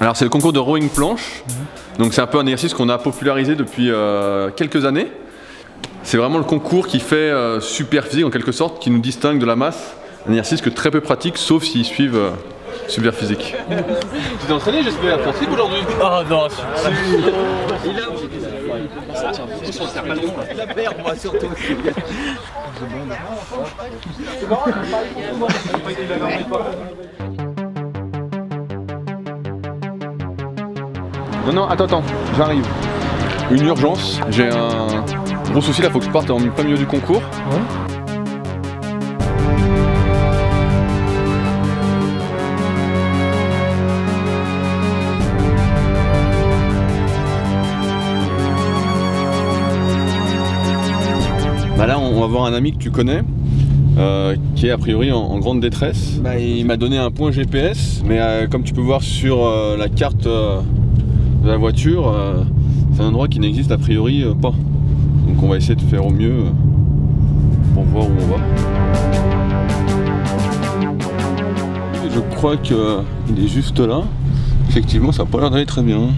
Alors c'est le concours de rowing planche, donc c'est un peu un exercice qu'on a popularisé depuis quelques années. C'est vraiment le concours qui fait super physique en quelque sorte, qui nous distingue de la masse. Un exercice que très peu pratique, sauf s'ils suivent super physique. Tu t'es entraîné, j'espère, pour type aujourd'hui? Oh non, La perte, moi surtout. Non, attends, j'arrive. Une urgence, j'ai un gros souci là, faut que je parte en plein milieu du concours. Ouais. Bah là, on va voir un ami que tu connais, qui est a priori en grande détresse. Bah, il m'a donné un point GPS, mais comme tu peux voir sur la carte de la voiture, c'est un endroit qui n'existe a priori pas. Donc on va essayer de faire au mieux pour voir où on va. Je crois qu'il est juste là. Effectivement, ça n'a pas l'air d'aller très bien.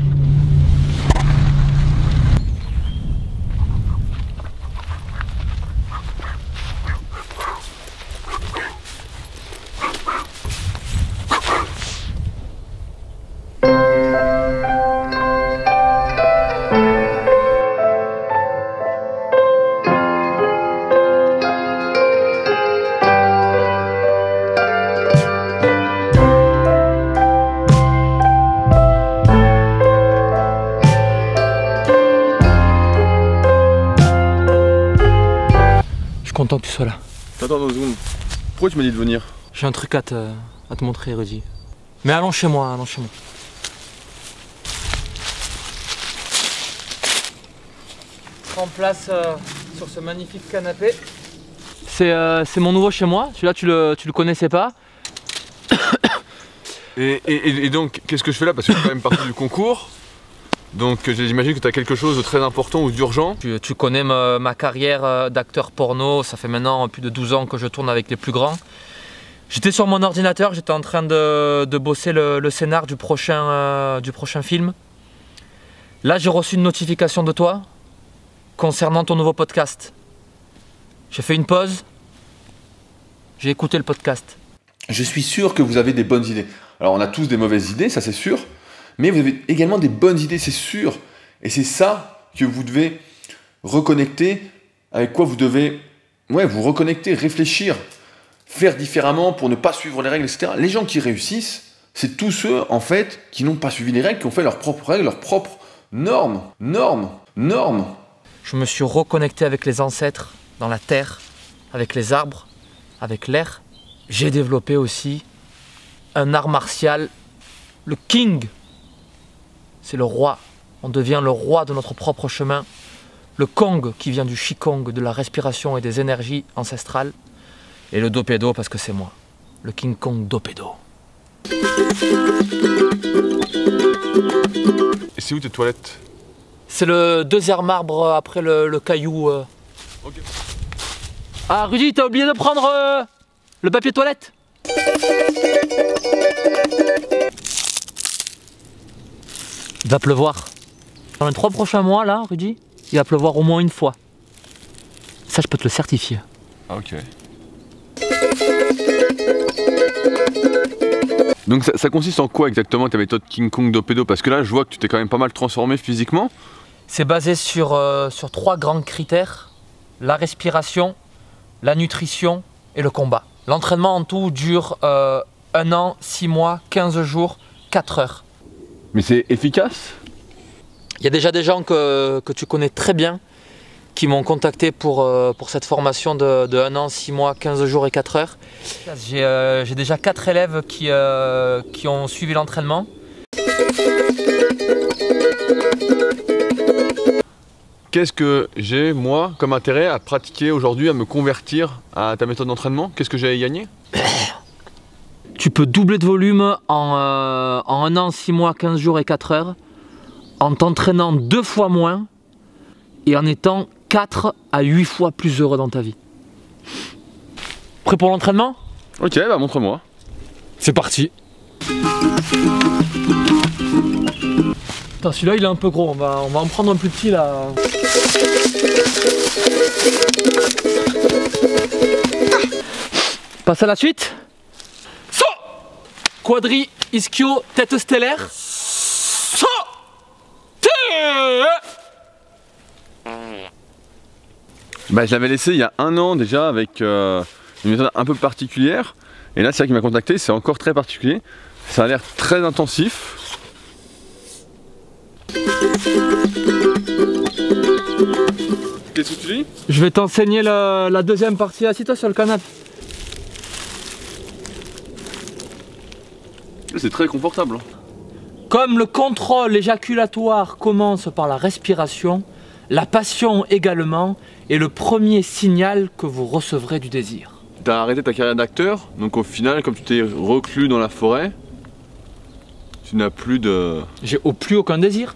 Content que tu sois là. Attends 2 secondes. Pourquoi tu m'as dit de venir? J'ai un truc à te montrer, Rudy. Mais allons chez moi, allons chez moi. Prends place sur ce magnifique canapé. C'est mon nouveau chez moi. Celui-là, tu le connaissais pas. Et donc, qu'est-ce que je fais là? Parce que je suis quand même parti du concours. Donc j'imagine que tu as quelque chose de très important ou d'urgent. Tu connais ma carrière d'acteur porno, ça fait maintenant plus de 12 ans que je tourne avec les plus grands. J'étais sur mon ordinateur, j'étais en train de bosser le scénar du prochain film. Là j'ai reçu une notification de toi concernant ton nouveau podcast. J'ai fait une pause, j'ai écouté le podcast. Je suis sûr que vous avez des bonnes idées. Alors on a tous des mauvaises idées, ça c'est sûr. Mais vous avez également des bonnes idées, c'est sûr. Et c'est ça que vous devez reconnecter, avec quoi vous devez vous reconnecter, réfléchir, faire différemment pour ne pas suivre les règles, etc. Les gens qui réussissent, c'est tous ceux, en fait, qui n'ont pas suivi les règles, qui ont fait leurs propres règles, leurs propres normes. Je me suis reconnecté avec les ancêtres, dans la terre, avec les arbres, avec l'air. J'ai développé aussi un art martial, le King. C'est le roi, on devient le roi de notre propre chemin. Le Kong qui vient du Qigong, de la respiration et des énergies ancestrales. Et le Dopedo parce que c'est moi, le King Kong Dopedo. Et c'est où tes toilettes? C'est le 2e arbre après le caillou. Okay. Ah Rudy, t'as oublié de prendre le papier toilette? Il va pleuvoir. Dans les 3 prochains mois, là, Rudy, il va pleuvoir au moins une fois. Ça, je peux te le certifier. Ah, ok. Donc ça consiste en quoi exactement ta méthode King Kong Dopedo? Parce que là, je vois que tu t'es quand même pas mal transformé physiquement. C'est basé sur 3 grands critères. La respiration, la nutrition et le combat. L'entraînement en tout dure 1 an, 6 mois, 15 jours, 4 heures. Mais c'est efficace? Il y a déjà des gens que tu connais très bien qui m'ont contacté pour cette formation de 1 an, 6 mois, 15 jours et 4 heures. J'ai déjà 4 élèves qui ont suivi l'entraînement. Qu'est-ce que j'ai, moi, comme intérêt à pratiquer aujourd'hui, à me convertir à ta méthode d'entraînement? Qu'est-ce que j'ai à y gagner? Tu peux doubler de volume en 1 an, 6 mois, 15 jours et 4 heures, en t'entraînant 2 fois moins et en étant 4 à 8 fois plus heureux dans ta vie. Prêt pour l'entraînement? Ok, bah montre-moi. C'est parti. Attends, celui-là il est un peu gros, on va en prendre un plus petit là. Passe à la suite. Saut. Quadri, ischio, tête stellaire. Saut. Bah, je l'avais laissé il y a 1 an déjà avec une méthode un peu particulière. Et là, c'est vrai qu'il m'a contacté, c'est encore très particulier. Ça a l'air très intensif. Qu'est-ce que tu dis? Je vais t'enseigner la deuxième partie. Assis-toi sur le canapé. C'est très confortable. Comme le contrôle éjaculatoire commence par la respiration, la passion également est le premier signal que vous recevrez du désir. T'as arrêté ta carrière d'acteur, donc au final, comme tu t'es reclus dans la forêt, tu n'as plus de... J'ai plus aucun désir.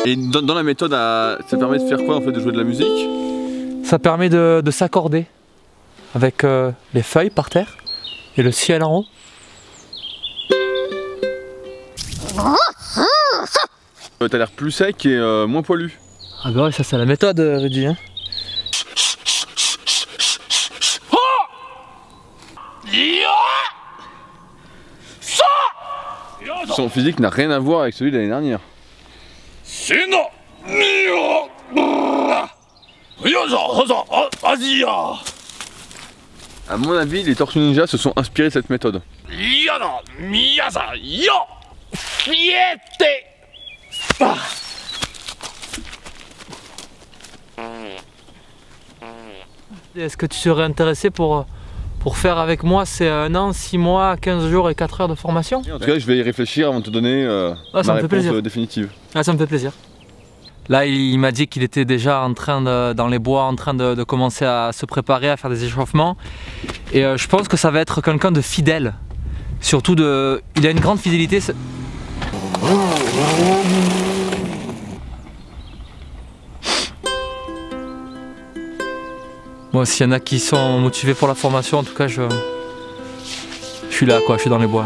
Et dans la méthode, ça permet de faire quoi en fait, de jouer de la musique? Ça permet de s'accorder avec les feuilles par terre et le ciel en haut. T'as l'air plus sec et moins poilu. Ah bah ouais, ça c'est la méthode, Rudy. Hein. Son physique n'a rien à voir avec celui de l'année dernière. À mon avis, les Tortues Ninja se sont inspirés de cette méthode. Est-ce que tu serais intéressé pour faire avec moi ces 1 an, 6 mois, 15 jours et 4 heures de formation? En tout cas, je vais y réfléchir avant de te donner ma réponse définitive. Ah, ça me fait plaisir. Là, il m'a dit qu'il était déjà en train dans les bois, en train de commencer à se préparer, à faire des échauffements. Et je pense que ça va être quelqu'un de fidèle. Surtout il a une grande fidélité. Bon, s'il y en a qui sont motivés pour la formation, en tout cas, je suis là, quoi, je suis dans les bois.